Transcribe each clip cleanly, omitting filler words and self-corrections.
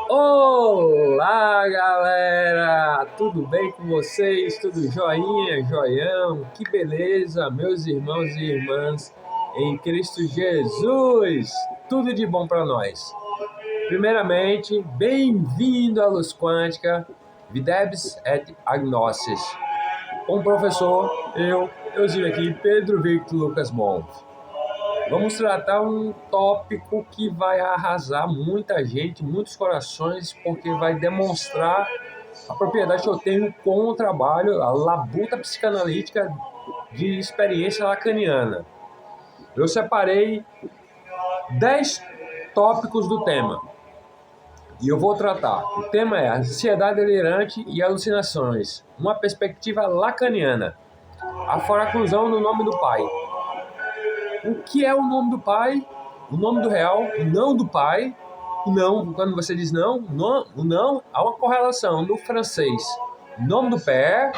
Olá, galera! Tudo bem com vocês? Tudo joinha, joião? Que beleza, meus irmãos e irmãs em Cristo Jesus! Tudo de bom para nós. Primeiramente, bem-vindo à Luz Quântica, Videbis et Agnosis. Com o professor, Eusílio aqui, Pedro Victor Lucas Monte. Vamos tratar um tópico que vai arrasar muita gente, muitos corações, porque vai demonstrar a propriedade que eu tenho com o trabalho, a labuta psicanalítica de experiência lacaniana. Eu separei 10 tópicos do tema e eu vou tratar. O tema é ansiedade delirante e alucinações, uma perspectiva lacaniana, a foraclusão no nome do Pai. O que é o nome do Pai? O nome do real, o não do Pai. O não, quando você diz não, o não, há uma correlação no francês. Nome do Père,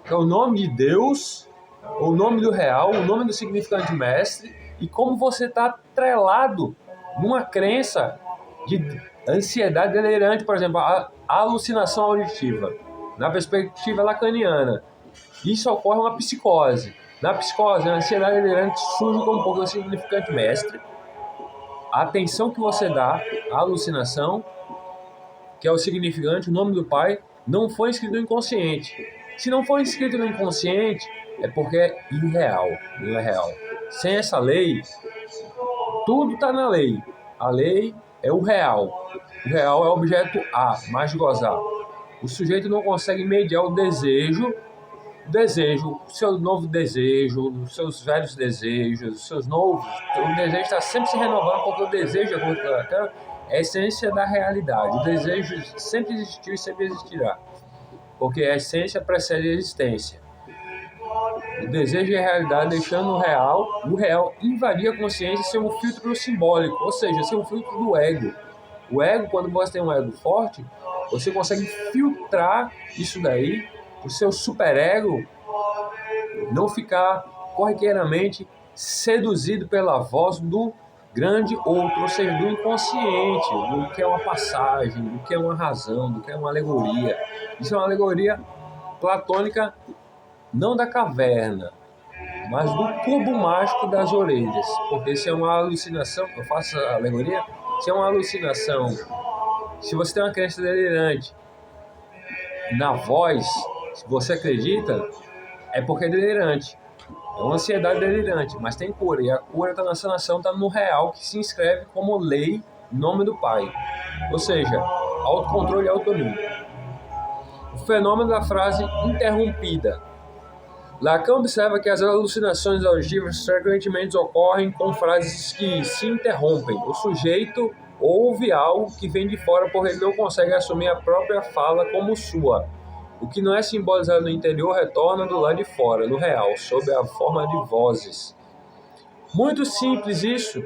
que é o nome de Deus, o nome do real, o nome do significante mestre, e como você está atrelado numa crença de ansiedade delirante, por exemplo, a alucinação auditiva, na perspectiva lacaniana. Isso ocorre uma psicose. Na psicose, a ansiedade delirante surge como um pouco do significante mestre. A atenção que você dá à alucinação, que é o significante, o nome do Pai, não foi inscrito no inconsciente. Se não for inscrito no inconsciente, é porque é irreal, não é real. Sem essa lei, tudo está na lei. A lei é o real. O real é o objeto A, mais gozar. O sujeito não consegue mediar o desejo, seu novo desejo, os seus velhos desejos, os seus novos. O desejo está sempre se renovando, porque o desejo é a essência da realidade. O desejo sempre existiu e sempre existirá, porque a essência precede a existência. O desejo é a realidade, deixando o real invadir a consciência ser um filtro simbólico, ou seja, ser um filtro do ego. O ego, quando você tem um ego forte, você consegue filtrar isso daí, o seu superego não ficar corriqueiramente seduzido pela voz do grande outro, ou seja, do inconsciente, do que é uma passagem, do que é uma razão, do que é uma alegoria. Isso é uma alegoria platônica, não da caverna, mas do cubo mágico das orelhas, porque se é uma alucinação, eu faço a alegoria, se é uma alucinação, se você tem uma crença delirante na voz, se você acredita, é porque é delirante. É uma ansiedade delirante, mas tem cura. E a cura da nossa nação está no real, que se inscreve como lei em nome do Pai. Ou seja, autocontrole e autonomia. O fenômeno da frase interrompida. Lacan observa que as alucinações auditivas frequentemente ocorrem com frases que se interrompem. O sujeito ouve algo que vem de fora porque ele não consegue assumir a própria fala como sua. O que não é simbolizado no interior retorna do lado de fora, no real, sob a forma de vozes. Muito simples isso,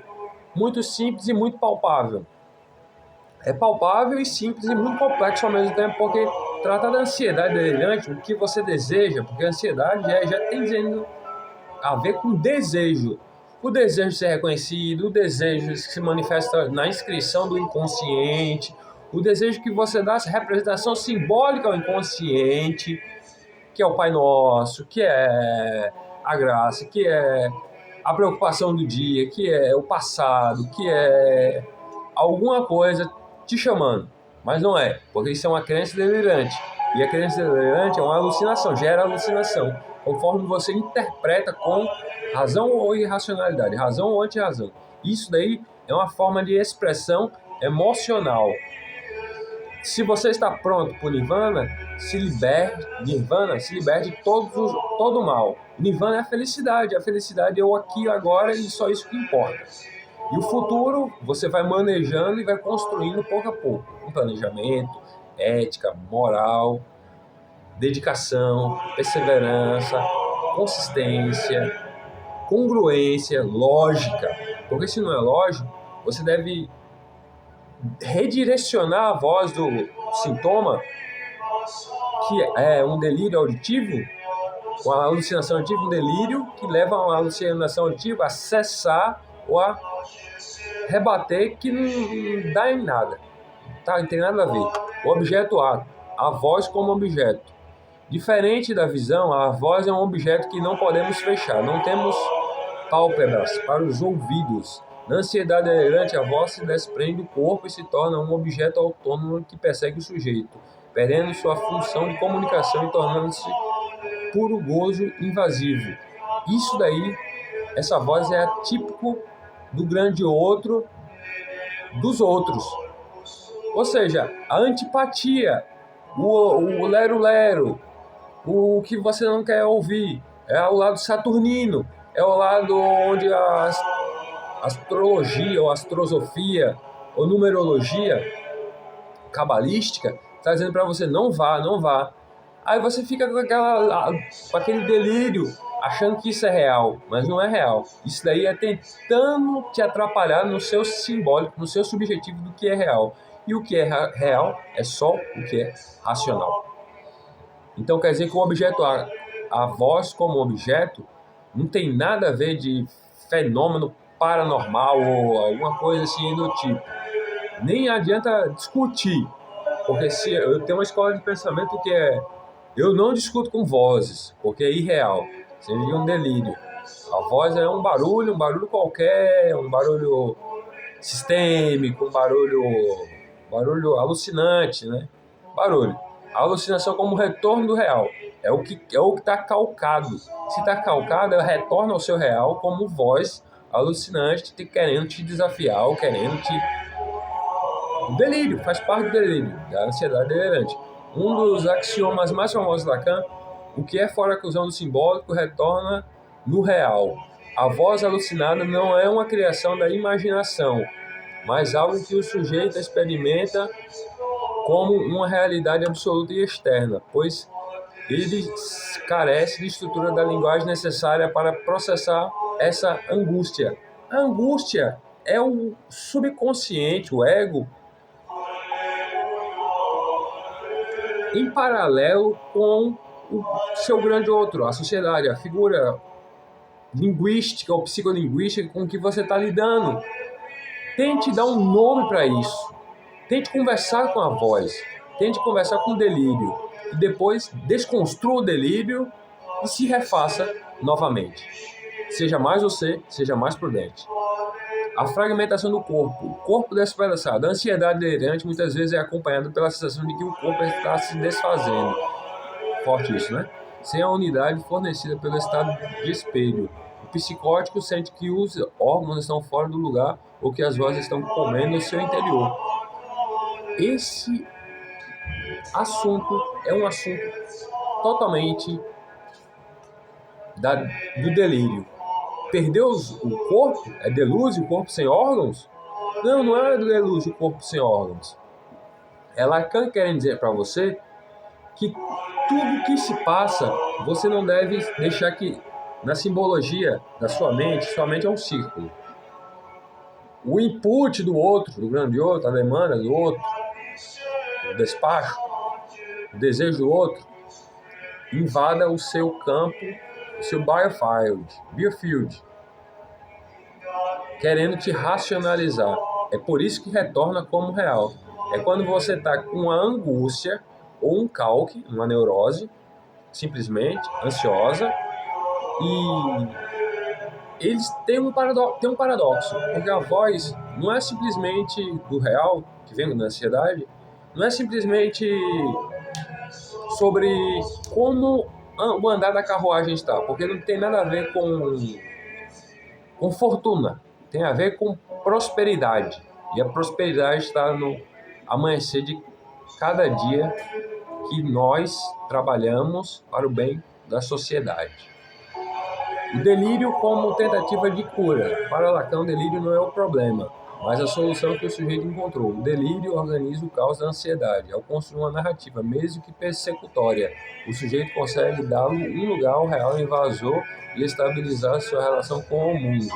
muito simples e muito palpável. É palpável e simples e muito complexo ao mesmo tempo, porque tratar da ansiedade delirante, o que você deseja, porque a ansiedade já tem dizendo a ver com desejo. O desejo de ser reconhecido, o desejo que se manifesta na inscrição do inconsciente, o desejo que você dá essa representação simbólica ao inconsciente, que é o Pai Nosso, que é a graça, que é a preocupação do dia, que é o passado, que é alguma coisa te chamando. Mas não é, porque isso é uma crença delirante. E a crença delirante é uma alucinação, gera alucinação, conforme você interpreta com razão ou irracionalidade, razão ou antirrazão. Isso daí é uma forma de expressão emocional. Se você está pronto para o Nirvana, se liberte de todo o mal. Nirvana é a felicidade é o aqui e agora e só isso que importa. E o futuro você vai manejando e vai construindo pouco a pouco, com planejamento, ética, moral, dedicação, perseverança, consistência, congruência, lógica. Porque se não é lógico, você deve redirecionar a voz do sintoma, que é um delírio auditivo, uma alucinação auditiva, um delírio que leva a uma alucinação auditiva a cessar ou a rebater, que não dá em nada. tá, não tem nada a ver. O objeto a voz como objeto. Diferente da visão, a voz é um objeto que não podemos fechar. Não temos pálpebras para os ouvidos. Na ansiedade delirante, a voz se desprende do corpo e se torna um objeto autônomo que persegue o sujeito, perdendo sua função de comunicação e tornando-se puro gozo invasivo. Isso daí, essa voz é típico do grande outro dos outros. Ou seja, a antipatia, o lero-lero, o que você não quer ouvir, é o lado saturnino, é o lado onde a astrologia ou astrosofia ou numerologia cabalística está dizendo para você não vá, não vá. Aí você fica com aquele delírio, achando que isso é real, mas não é real. Isso daí é tentando te atrapalhar no seu simbólico, no seu subjetivo do que é real. E o que é real é só o que é racional. Então quer dizer que o objeto, a voz como objeto, não tem nada a ver de fenômeno paranormal ou alguma coisa assim do tipo. Nem adianta discutir, porque se eu tenho uma escola de pensamento que é: eu não discuto com vozes, porque é irreal, seria um delírio. A voz é um barulho qualquer, um barulho sistêmico, um barulho alucinante, né? Barulho. A alucinação como retorno do real. É o que está calcado. Se está calcado, ela retorna ao seu real como voz alucinante, querendo te desafiar, ou querendo te... O delírio, faz parte do delírio, da ansiedade delirante. Um dos axiomas mais famosos de Lacan: o que é fora da ilusão do simbólico retorna no real. A voz alucinada não é uma criação da imaginação, mas algo que o sujeito experimenta como uma realidade absoluta e externa, pois ele carece de estrutura da linguagem necessária para processar essa angústia. A angústia é o subconsciente, o ego, em paralelo com o seu grande outro, a sociedade, a figura linguística ou psicolinguística com que você está lidando. Tente dar um nome para isso. Tente conversar com a voz. Tente conversar com o delírio. E depois desconstrua o delírio e se refaça novamente. Seja mais você, seja mais prudente. A fragmentação do corpo. O corpo despedaçado. A ansiedade delirante muitas vezes é acompanhada pela sensação de que o corpo está se desfazendo. Forte isso, né? Sem a unidade fornecida pelo estado de espelho. O psicótico sente que os órgãos estão fora do lugar ou que as vozes estão comendo o seu interior. Esse assunto é um assunto totalmente do delírio. Perdeu o corpo? É delúzio o corpo sem órgãos? Não, não é delúzio o corpo sem órgãos. É Lacan querendo dizer para você que tudo que se passa, você não deve deixar que, na simbologia da sua mente é um círculo. O input do outro, do grande outro, a demanda do outro, o despacho, o desejo do outro, invada o seu campo, o seu biofield, querendo te racionalizar. É por isso que retorna como real. É quando você está com uma angústia ou um calque, uma neurose, simplesmente ansiosa, e eles têm um paradoxo, porque a voz não é simplesmente do real, que vem da ansiedade, não é simplesmente sobre como o andar da carruagem está, porque não tem nada a ver com fortuna, tem a ver com prosperidade, e a prosperidade está no amanhecer de cada dia que nós trabalhamos para o bem da sociedade. O delírio como tentativa de cura. Para Lacan, o delírio não é o problema, mas a solução que o sujeito encontrou. O delírio organiza o caos da ansiedade. Ao construir uma narrativa, mesmo que persecutória, o sujeito consegue dar um lugar ao real invasor e estabilizar sua relação com o mundo.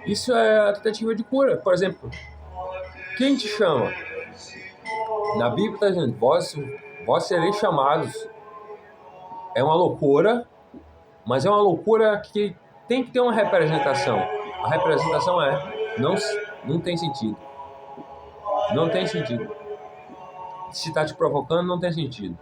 Isso é a tentativa de cura. Por exemplo, quem te chama? Na Bíblia está dizendo: vós sereis chamados. É uma loucura, mas é uma loucura que tem que ter uma representação. A representação não tem sentido. não tem sentido. Se está te provocando, não tem sentido.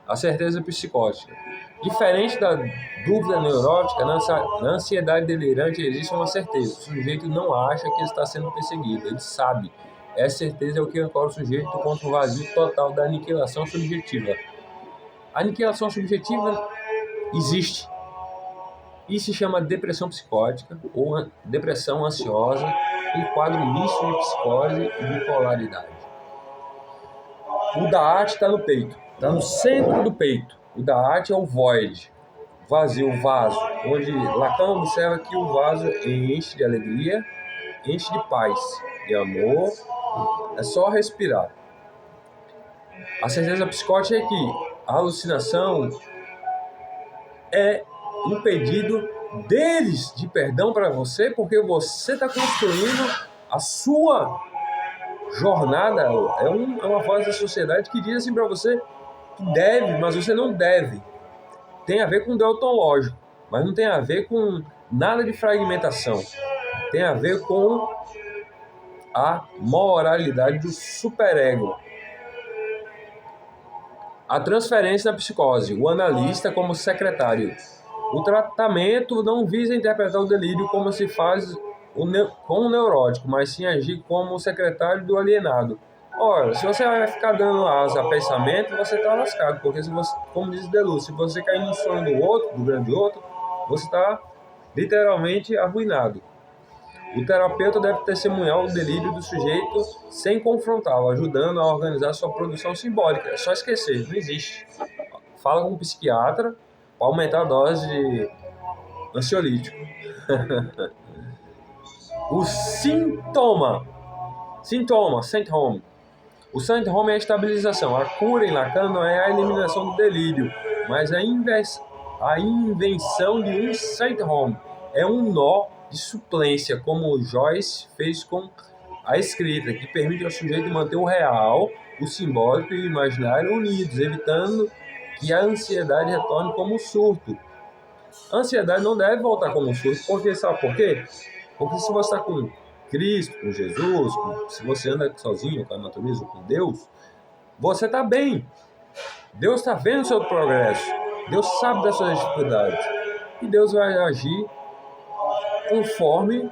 A certeza psicótica. Diferente da dúvida neurótica, na ansiedade delirante existe uma certeza. O sujeito não acha que ele está sendo perseguido, ele sabe. Essa certeza é o que ancora o sujeito contra o vazio total da aniquilação subjetiva. A aniquilação subjetiva existe. Isso se chama depressão psicótica ou depressão ansiosa, um quadro misto de psicose e bipolaridade. O Da'at está no peito, está no centro do peito. O Da'at é o void, vazio, o vaso, onde Lacan observa que o vaso enche de alegria, enche de paz, de amor, é só respirar. A certeza psicótica é que a alucinação é um pedido deles de perdão para você, porque você está construindo a sua jornada. É uma voz da sociedade que diz assim para você que deve, mas você não deve. Tem a ver com o deontológico, mas não tem a ver com nada de fragmentação. Tem a ver com a moralidade do superego. A transferência da psicose, o analista como secretário. O tratamento não visa interpretar o delírio como se faz com o neurótico, mas sim agir como o secretário do alienado. Ora, se você vai ficar dando asa a pensamento, você está lascado, porque se você, como diz Deleuze, se você cair no sonho do outro, do grande outro, você está literalmente arruinado. O terapeuta deve testemunhar o delírio do sujeito sem confrontá-lo, ajudando a organizar sua produção simbólica. É só esquecer, não existe. Fala com um psiquiatra para aumentar a dose de ansiolítico. O sintoma. O syndrome é a estabilização. A cura em Lacan não é a eliminação do delírio, mas a invenção de um syndrome. É um nó de suplência, como Joyce fez com a escrita, que permite ao sujeito manter o real, o simbólico e o imaginário unidos, evitando que a ansiedade retorne como um surto. A ansiedade não deve voltar como um surto, porque sabe por quê? Porque se você está com Cristo, com Jesus, se você anda sozinho com a natureza, com Deus, você está bem. Deus está vendo o seu progresso. Deus sabe das suas dificuldades. E Deus vai agir conforme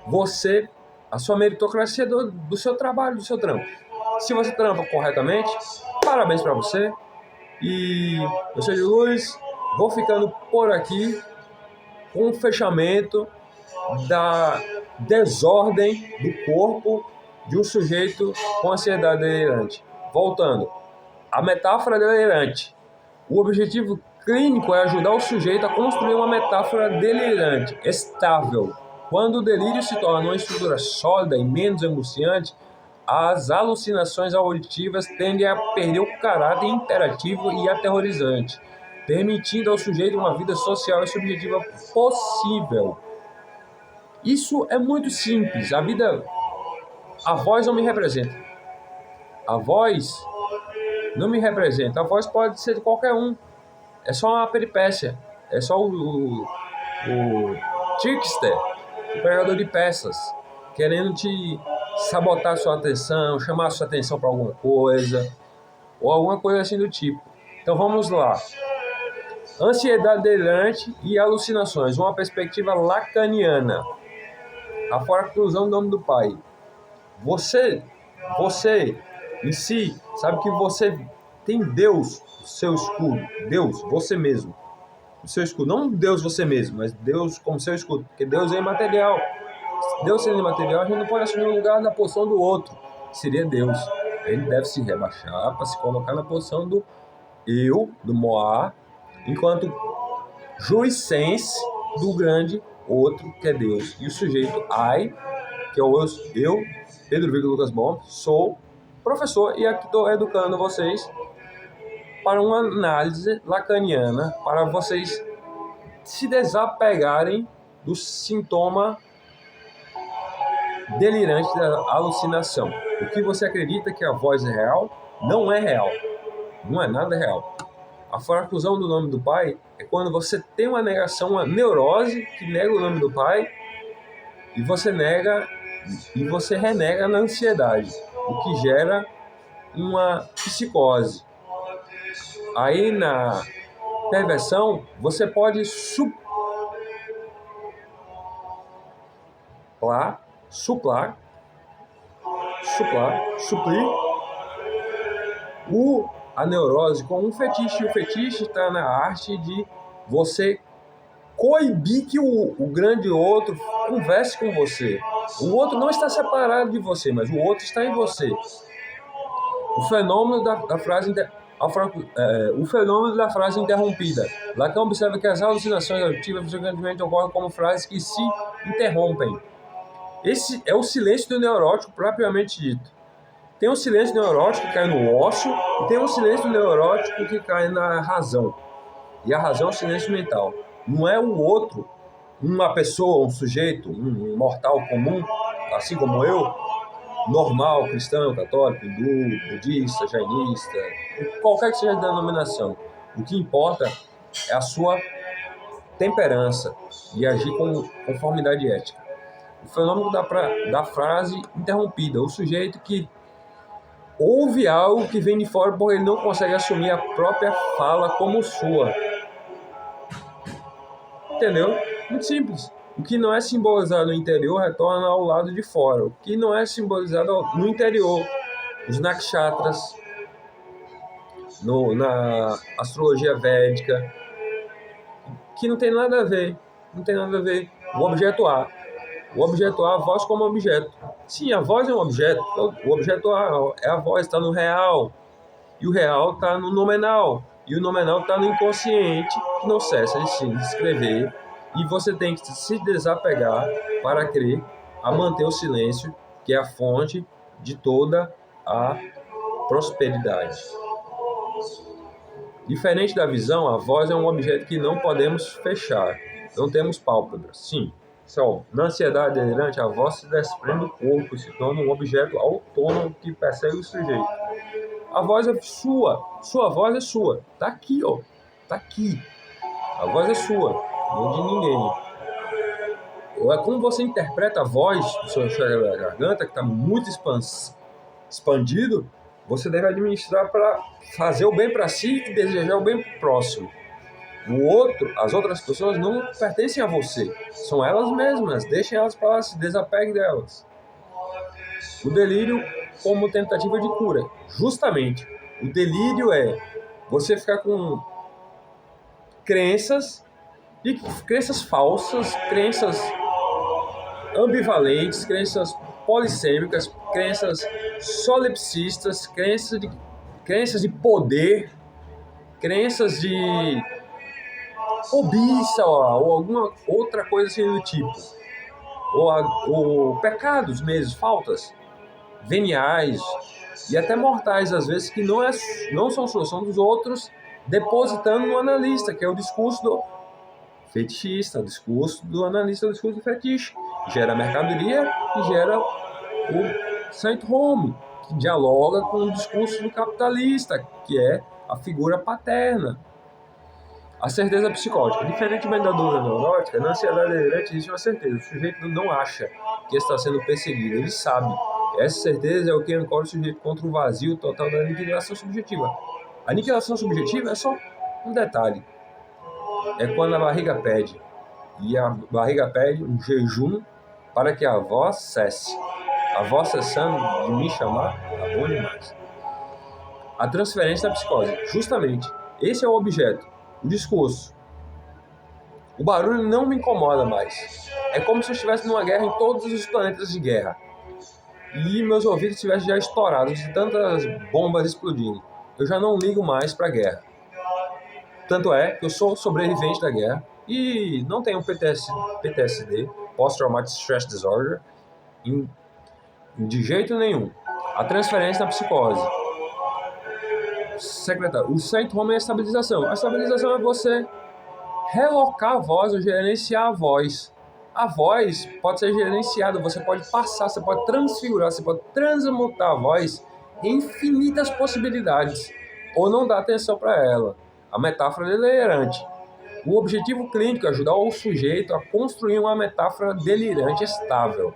você, a sua meritocracia do seu trabalho, do seu trampo. Se você trampa corretamente, parabéns para você. E eu sou de Luz, vou ficando por aqui com o fechamento da desordem do corpo de um sujeito com ansiedade delirante. Voltando, a metáfora delirante. O objetivo clínico é ajudar o sujeito a construir uma metáfora delirante, estável. Quando o delírio se torna uma estrutura sólida e menos angustiante, as alucinações auditivas tendem a perder o caráter imperativo e aterrorizante, permitindo ao sujeito uma vida social e subjetiva possível. Isso é muito simples. A voz não me representa. A voz não me representa. A voz pode ser de qualquer um. É só uma peripécia. É só o trickster, o pregador de peças, querendo te sabotar sua atenção, chamar sua atenção para alguma coisa, ou alguma coisa assim do tipo. Então vamos lá. Ansiedade delirante e alucinações. Uma perspectiva lacaniana. A conclusão do nome do Pai. Você em si, sabe que você tem Deus, o seu escudo. Deus, você mesmo. O seu escudo. Não Deus você mesmo, mas Deus como seu escudo. Porque Deus é imaterial. Deus sendo imaterial, a gente não pode assumir o lugar na posição do outro. Seria Deus. Ele deve se rebaixar para se colocar na posição do eu, do Moá, enquanto juiz-sense do grande outro, que é Deus. E o sujeito I, que é o eu, Pedro Vigo Lucas Bom, sou professor e aqui estou educando vocês para uma análise lacaniana, para vocês se desapegarem do sintoma delirante da alucinação. O que você acredita que a voz é real, não é real. Não é nada real. A conclusão do nome do Pai é quando você tem uma negação, uma neurose que nega o nome do Pai e você renega na ansiedade. o que gera uma psicose. Aí na perversão, você pode suplir a neurose com um fetiche. O fetiche está na arte de você coibir que o grande outro converse com você. O outro não está separado de você, mas o outro está em você. O fenômeno da frase interrompida. Lacan observa que as alucinações auditivas frequentemente ocorrem como frases que se interrompem. Esse é o silêncio do neurótico propriamente dito. Tem um silêncio neurótico que cai no ósseo e tem um silêncio neurótico que cai na razão. E a razão é o silêncio mental. Não é o outro, uma pessoa, um sujeito, um mortal comum, assim como eu, normal, cristão, católico, hindu, budista, jainista, qualquer que seja a denominação. O que importa é a sua temperança e agir com conformidade ética. O fenômeno da frase interrompida, o sujeito que ouve algo que vem de fora porque ele não consegue assumir a própria fala como sua. Entendeu? Muito simples. O que não é simbolizado no interior retorna ao lado de fora. O que não é simbolizado no interior, os nakshatras, na astrologia védica, que não tem nada a ver. Não tem nada a ver. O objeto A. O objeto A, a voz como objeto. Sim, a voz é um objeto. O objeto A é a voz, está no real. E o real está no nominal. E o nominal está no inconsciente, que não cessa de se escrever. E você tem que se desapegar para crer a manter o silêncio, que é a fonte de toda a prosperidade. Diferente da visão, a voz é um objeto que não podemos fechar. Não temos pálpebras. Sim, só na ansiedade delirante, a voz se desprende do corpo e se torna um objeto autônomo que persegue o sujeito. A voz é sua. Sua voz é sua. Tá aqui, ó. Tá aqui. A voz é sua. Não de ninguém. É como você interpreta a voz do seu chakra da garganta, que está muito expandido, você deve administrar para fazer o bem para si e desejar o bem para o próximo. As outras pessoas não pertencem a você. São elas mesmas. Deixem elas para lá, se desapegue delas. O delírio como tentativa de cura. Justamente, o delírio é você ficar com crenças falsas, crenças ambivalentes, crenças polissêmicas, crenças solipsistas, crenças de poder, crenças de cobiça ou alguma outra coisa assim do tipo. Ou pecados mesmo, faltas veniais e até mortais, às vezes, que não são solução dos outros, depositando no analista, que é o discurso do fetichista, o discurso do analista, o discurso do fetiche. Gera mercadoria e gera o Saint Home, que dialoga com o discurso do capitalista, que é a figura paterna. A certeza psicótica. Diferentemente da dúvida neurótica, na ansiedade delirante existe uma certeza. O sujeito não acha que está sendo perseguido, ele sabe. Essa certeza é o que ancora o sujeito contra o vazio total da aniquilação subjetiva. A aniquilação subjetiva é só um detalhe. É quando a barriga pede. E a barriga pede um jejum para que a voz cesse. A voz cessando de me chamar, tá bom demais. A transferência da psicose. Justamente, esse é o objeto. O discurso. O barulho não me incomoda mais. É como se eu estivesse numa guerra em todos os planetas de guerra. E meus ouvidos estivessem já estourados de tantas bombas explodindo. Eu já não ligo mais para a guerra. Tanto é que eu sou sobrevivente da guerra e não tenho PTSD, Post-Traumatic Stress Disorder, de jeito nenhum. A transferência da psicose. Secretário, o Saint Home é a estabilização. A estabilização é você relocar a voz ou gerenciar a voz. A voz pode ser gerenciada, você pode passar, você pode transfigurar, você pode transmutar a voz em infinitas possibilidades, ou não dar atenção para ela. A metáfora delirante. O objetivo clínico é ajudar o sujeito a construir uma metáfora delirante estável.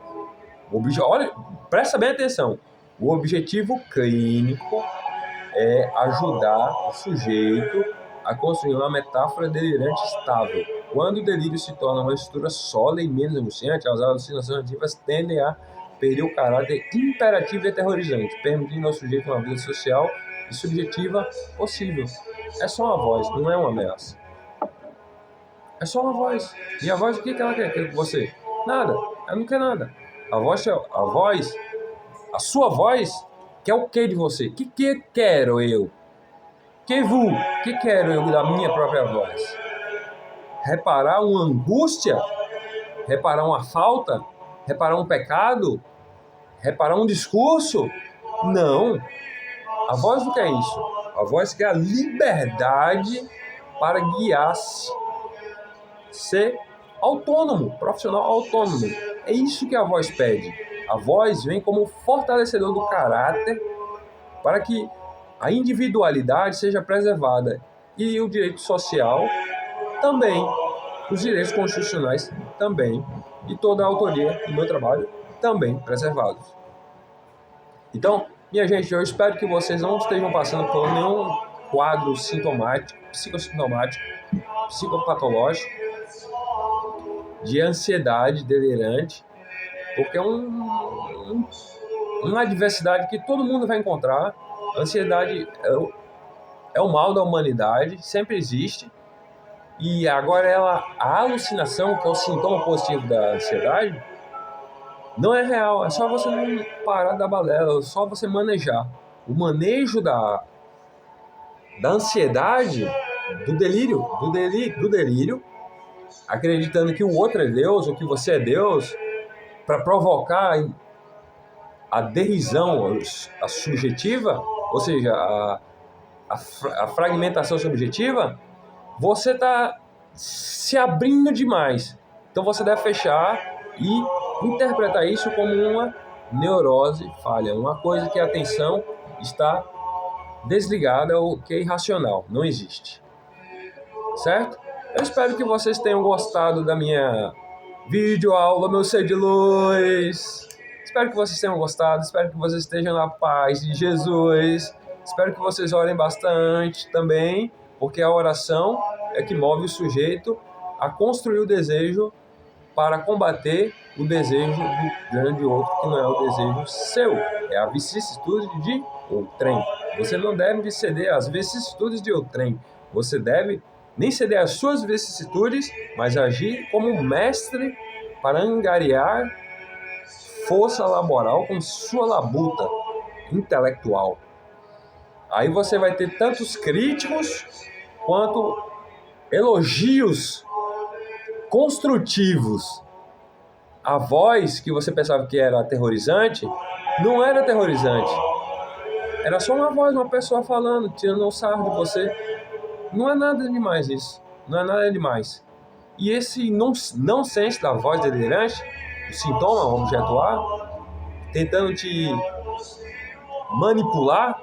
Olha, presta bem atenção. O objetivo clínico é ajudar o sujeito a construir uma metáfora delirante estável. Quando o delírio se torna uma estrutura sólida e menos angustiante, as alucinações ativas tendem a perder o caráter imperativo e aterrorizante, permitindo ao sujeito uma vida social e subjetiva possível. É só uma voz, não é uma ameaça. É só uma voz. E a voz, o que ela quer com você? Nada. Ela não quer nada. A sua voz, quer o que de você? Que quero eu? Que quero eu da minha própria voz? Reparar uma angústia? Reparar uma falta? Reparar um pecado? Reparar um discurso? Não. A voz não quer isso. A voz quer a liberdade para guiar-se. Ser autônomo, profissional autônomo. É isso que a voz pede. A voz vem como fortalecedor do caráter para que a individualidade seja preservada e o direito social também, os direitos constitucionais também, e toda a autoria do meu trabalho também preservados. Então, minha gente, eu espero que vocês não estejam passando por nenhum quadro sintomático, psicossintomático, psicopatológico, de ansiedade delirante, porque é uma adversidade que todo mundo vai encontrar. A ansiedade é o mal da humanidade, sempre existe. E agora a alucinação, que é o sintoma positivo da ansiedade, não é real. É só você não parar da balela, é só você manejar. O manejo da ansiedade, do delírio, acreditando que o outro é Deus, ou que você é Deus, para provocar a derrisão, a subjetiva, ou seja, a fragmentação subjetiva, você está se abrindo demais. Então você deve fechar e interpretar isso como uma neurose falha, uma coisa que a atenção está desligada ou que é irracional, não existe. Certo? Eu espero que vocês tenham gostado da minha videoaula, meu ser de luz. Espero que vocês tenham gostado, espero que vocês estejam na paz de Jesus. Espero que vocês orem bastante também, porque a oração é que move o sujeito a construir o desejo para combater o desejo do grande outro, que não é o desejo seu, é a vicissitude de outrem. Você não deve ceder às vicissitudes de outrem. Você deve nem ceder às suas vicissitudes, mas agir como um mestre para angariar força laboral com sua labuta intelectual. Aí você vai ter tantos críticos quanto elogios construtivos. A voz que você pensava que era aterrorizante, não era aterrorizante. Era só uma voz, uma pessoa falando, tirando um sarro de você. Não é nada demais isso. Não é nada demais. E esse nonsense da voz delirante, o sintoma, o objeto A, tentando te manipular,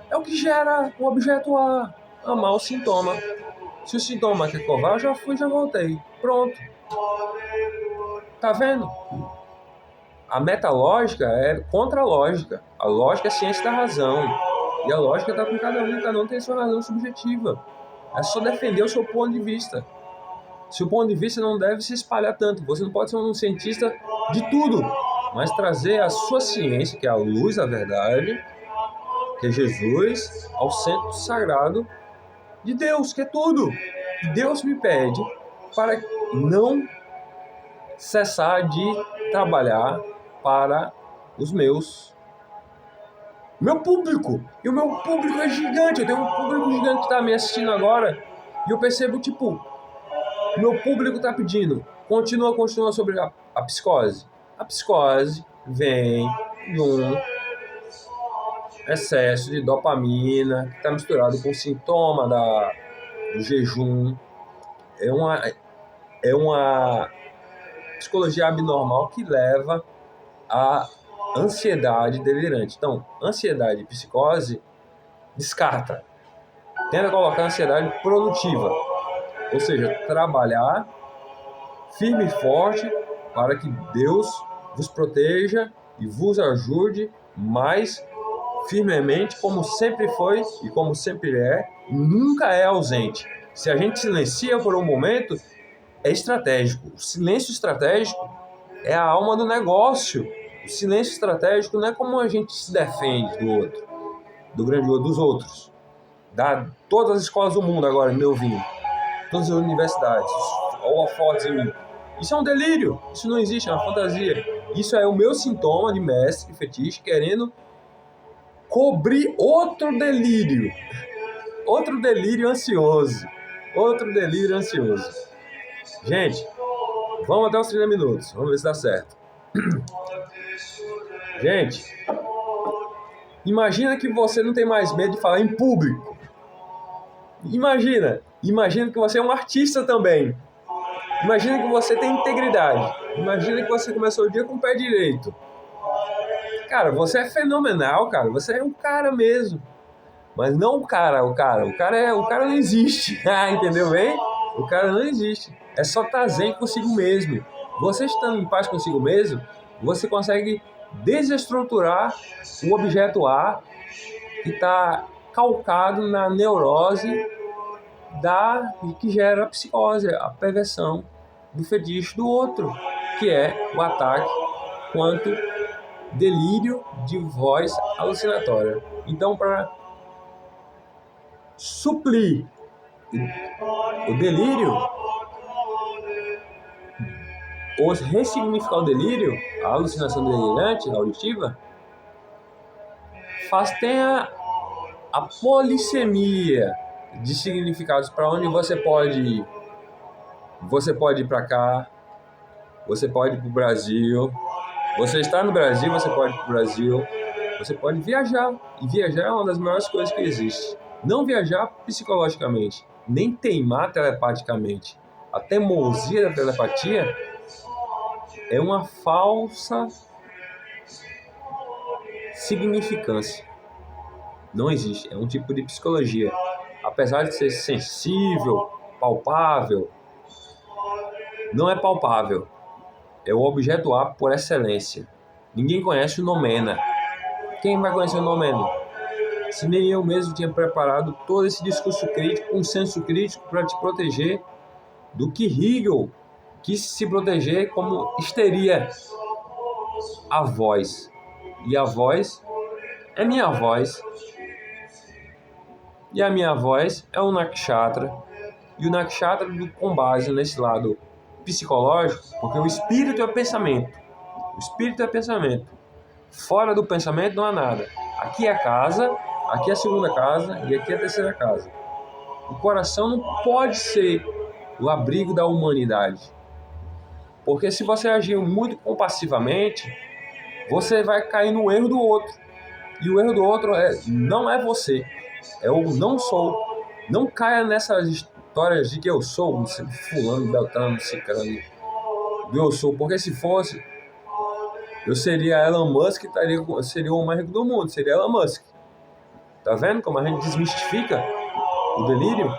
é o que gera o objeto A, amar o sintoma. Se o sintoma quer covar, eu já fui, já voltei. Pronto. Tá vendo? A metalógica é contra a lógica. A lógica é a ciência da razão. E a lógica está com cada um tem sua razão subjetiva. É só defender o seu ponto de vista. Seu ponto de vista não deve se espalhar tanto. Você não pode ser um cientista de tudo, mas trazer a sua ciência, que é a luz da verdade, que é Jesus, ao centro sagrado de Deus, que é tudo. E Deus me pede para não cessar de trabalhar para meu público. E o meu público é gigante. Eu tenho um público gigante que está me assistindo agora. E eu percebo, meu público está pedindo, continua sobre a psicose. A psicose vem de um excesso de dopamina que está misturado com o sintoma do jejum. É uma psicologia abnormal que leva à ansiedade delirante. Então, ansiedade e psicose, descarta. Tenta colocar ansiedade produtiva. Ou seja, trabalhar firme e forte para que Deus vos proteja e vos ajude mas firmemente, como sempre foi e como sempre é, nunca é ausente. Se a gente silencia por um momento, é estratégico. O silêncio estratégico é a alma do negócio. O silêncio estratégico não é como a gente se defende do outro, do grande outro, dos outros. Todas as escolas do mundo agora me ouvindo, todas as universidades, ou a fotos em mim. Isso é um delírio, isso não existe, é uma fantasia. Isso é o meu sintoma de mestre fetiche querendo cobrir outro delírio ansioso. Gente, vamos até os 30 minutos, vamos ver se dá certo. Gente, imagina que você não tem mais medo de falar em público. Imagina que você é um artista também. Imagina que você tem integridade. Imagina que você começou o dia com o pé direito. Cara, você é fenomenal, cara. Você é um cara mesmo. Mas não o cara. O cara não existe. Entendeu bem? O cara não existe. É só estar zen consigo mesmo. Você estando em paz consigo mesmo, você consegue desestruturar o objeto A que está calcado na neurose que gera a psicose, a perversão do fetiche do outro, que é o ataque quanto delírio de voz alucinatória. Então, para suplir o delírio, ou ressignificar o delírio, a alucinação delirante, auditiva, tenha a polissemia de significados para onde você pode ir. Você pode ir para cá, você pode ir para o Brasil, você está no Brasil, você pode ir para o Brasil, você pode viajar. E viajar é uma das maiores coisas que existe. Não viajar psicologicamente, nem teimar telepaticamente. A teimosia da telepatia é uma falsa significância. Não existe, é um tipo de psicologia. Apesar de ser sensível, palpável, não é palpável. É o objeto A por excelência. Ninguém conhece o nomena. Quem vai conhecer o nomena? Se nem eu mesmo tinha preparado todo esse discurso crítico, um senso crítico para te proteger do que Hegel quis se proteger como histeria. A voz. E a voz é minha voz. E a minha voz é o nakshatra. E o nakshatra com base nesse lado psicológico, porque o espírito é pensamento. O espírito é pensamento. Fora do pensamento não há nada. Aqui é a casa, aqui é a segunda casa e aqui é a terceira casa. O coração não pode ser o abrigo da humanidade. Porque se você agir muito compassivamente, você vai cair no erro do outro. E o erro do outro não é você. É o não sou. Não caia nessas histórias de que eu sou fulano, beltrano, cicrano. Eu sou, porque se fosse, eu seria Elon Musk, seria o homem mais rico do mundo, seria Elon Musk. Tá vendo como a gente desmistifica o delírio?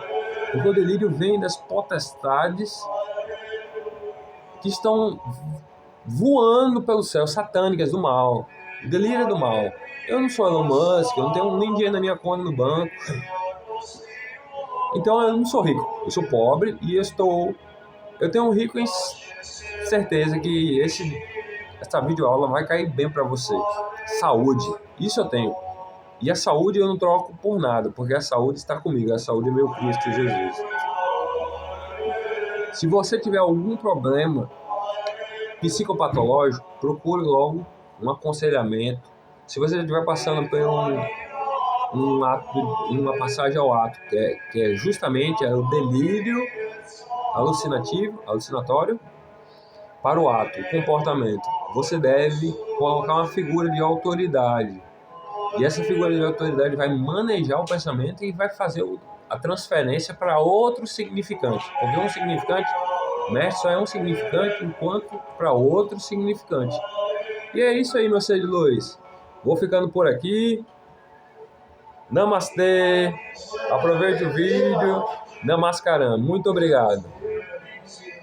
Porque o delírio vem das potestades que estão voando pelo céu, satânicas do mal. O delírio é do mal. Eu não sou Elon Musk, eu não tenho nem dinheiro na minha conta no banco. Então eu não sou rico, eu sou pobre e eu tenho um rico em certeza que essa videoaula vai cair bem para você. Saúde, isso eu tenho. E a saúde eu não troco por nada, porque a saúde está comigo, a saúde é meu Cristo Jesus. Se você tiver algum problema psicopatológico, procure logo um aconselhamento. Se você estiver passando por uma passagem ao ato, que é justamente o delírio alucinatório para o ato, o comportamento, você deve colocar uma figura de autoridade. E essa figura de autoridade vai manejar o pensamento e vai fazer a transferência para outro significante. Porque um significante, mestre, só é um significante enquanto para outro significante. E é isso aí, meu ser de luz. Vou ficando por aqui. Namastê. Aproveite o vídeo. Namaskaram. Muito obrigado.